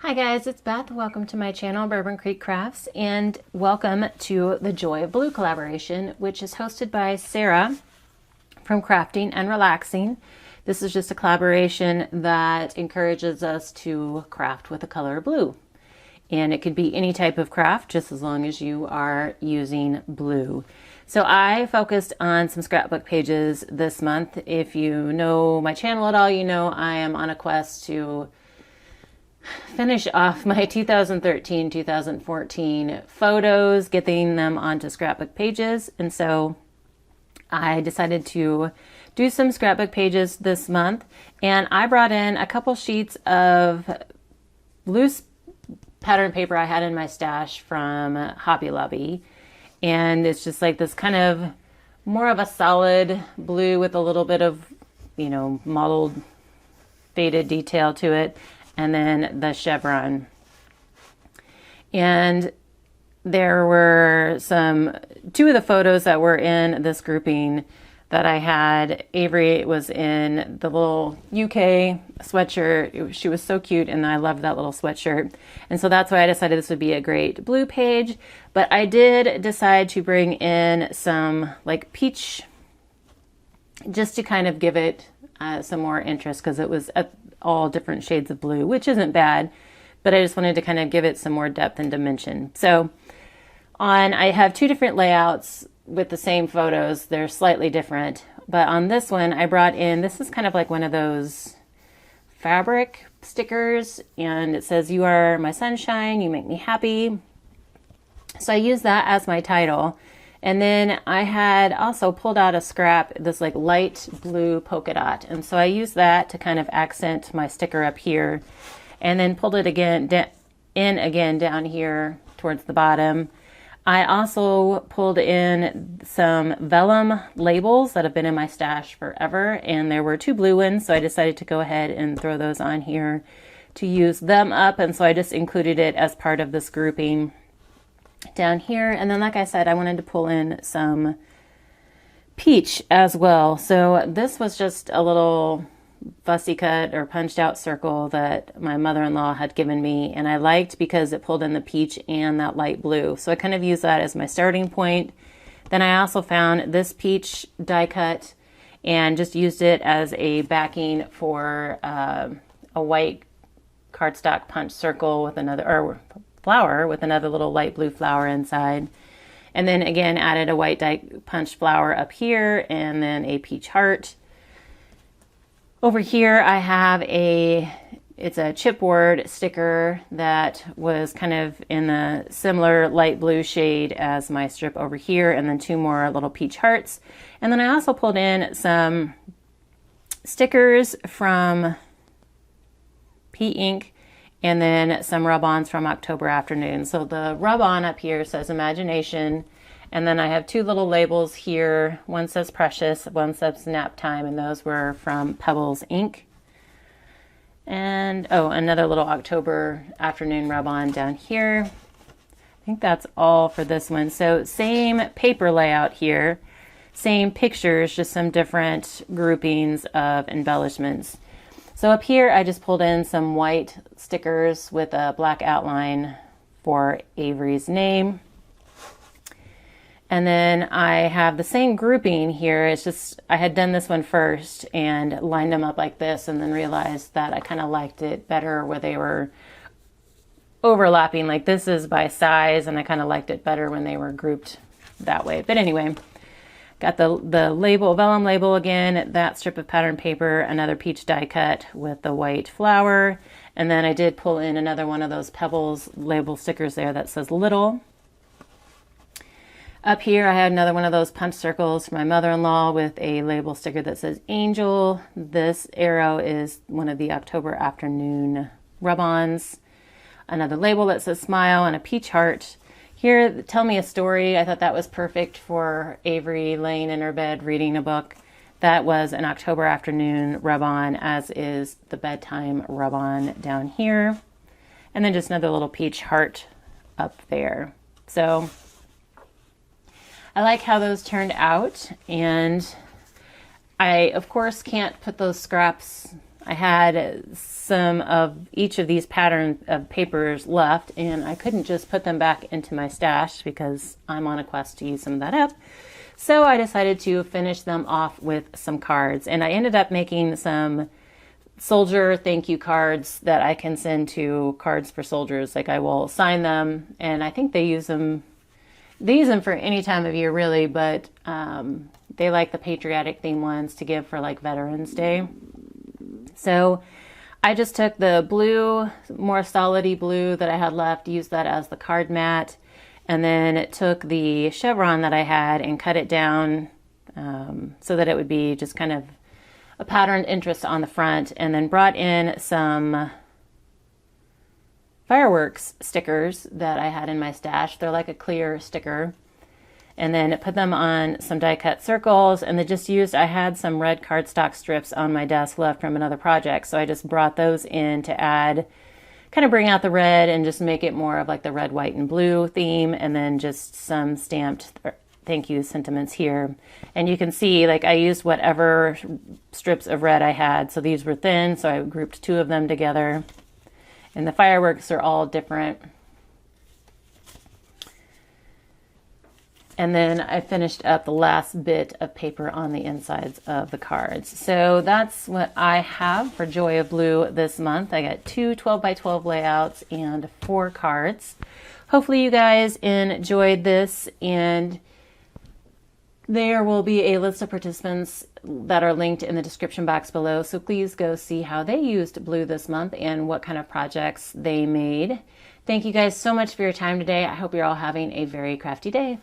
Hi guys, it's Beth. Welcome to my channel, Bourbon Creek Crafts, and welcome to the Joy of Blue collaboration, which is hosted by Sarah from Crafting and Relaxing. This is just a collaboration that encourages us to craft with the color blue. And it could be any type of craft, just as long as you are using blue. So I focused on some scrapbook pages this month. If you know my channel at all, you know I am on a quest to finish off my 2013-2014 photos, getting them onto scrapbook pages. And so I decided to do some scrapbook pages this month, and I brought in a couple sheets of loose pattern paper I had in my stash from Hobby Lobby. And it's just like this kind of more of a solid blue with a little bit of, mottled faded detail to it. And then the chevron. And there were two of the photos that were in this grouping that I had. Avery was in the little UK sweatshirt. She was so cute, and I loved that little sweatshirt. And so that's why I decided this would be a great blue page. But I did decide to bring in some like peach, just to kind of give it some more interest, because it was all different shades of blue, which isn't bad, but I just wanted to kind of give it some more depth and dimension. So I have two different layouts with the same photos. They're slightly different, but on this one I brought in, this is kind of like one of those fabric stickers, and it says, "You are my sunshine, you make me happy." So I used that as my title. And then I had also pulled out a scrap, this like light blue polka dot. And so I used that to kind of accent my sticker up here, and then pulled it again down here towards the bottom. I also pulled in some vellum labels that have been in my stash forever, and there were two blue ones. So I decided to go ahead and throw those on here to use them up. And so I just included it as part of this grouping down here. And then, like I said, I wanted to pull in some peach as well. So this was just a little fussy cut or punched out circle that my mother-in-law had given me, and I liked because it pulled in the peach and that light blue. So I kind of used that as my starting point. Then I also found this peach die cut and just used it as a backing for a white cardstock punch circle with another, flower with another little light blue flower inside. And then again added a white die punch flower up here, and then a peach heart. Over here I have it's a chipboard sticker that was kind of in a similar light blue shade as my strip over here, and then two more little peach hearts. And then I also pulled in some stickers from P Ink, and then some rub-ons from October Afternoon. So the rub-on up here says Imagination, and then I have two little labels here. One says Precious, one says Nap Time, and those were from Pebbles Ink. And another little October Afternoon rub-on down here. I think that's all for this one. So same paper layout here, same pictures, just some different groupings of embellishments. So up here, I just pulled in some white stickers with a black outline for Avery's name. And then I have the same grouping here. It's just, I had done this one first and lined them up like this, and then realized that I kind of liked it better where they were overlapping. Like this is by size, and I kind of liked it better when they were grouped that way. But anyway, got the label, vellum label again, that strip of pattern paper, another peach die cut with the white flower. And then I did pull in another one of those Pebbles label stickers there that says Little. Up here I had another one of those punch circles for my mother-in-law with a label sticker that says Angel. This arrow is one of the October Afternoon rub-ons. Another label that says Smile, and a peach heart. Here, Tell Me a Story. I thought that was perfect for Avery laying in her bed reading a book. That was an October Afternoon rub-on, as is the bedtime rub-on down here. And then just another little peach heart up there. So I like how those turned out, and I of course can't put those scraps I had some of each of these pattern of papers left, and I couldn't just put them back into my stash because I'm on a quest to use some of that up. So I decided to finish them off with some cards, and I ended up making some soldier thank you cards that I can send to Cards for Soldiers. Like, I will sign them, and I think they use them for any time of year really, but they like the patriotic theme ones to give for like Veterans Day. So I just took the blue, more solidy blue that I had left, used that as the card mat, and then took the chevron that I had and cut it down so that it would be just kind of a patterned interest on the front, and then brought in some fireworks stickers that I had in my stash. They're like a clear sticker. And then put them on some die cut circles, and then just used, I had some red cardstock strips on my desk left from another project, so I just brought those in to add, kind of bring out the red and just make it more of like the red, white, and blue theme, and then just some stamped thank you sentiments here. And you can see, like, I used whatever strips of red I had, so these were thin, so I grouped 2 of them together. And the fireworks are all different. And then I finished up the last bit of paper on the insides of the cards. So that's what I have for Joy of Blue this month. I got 2 12x12 layouts and 4 cards. Hopefully you guys enjoyed this, and there will be a list of participants that are linked in the description box below. So please go see how they used blue this month and what kind of projects they made. Thank you guys so much for your time today. I hope you're all having a very crafty day.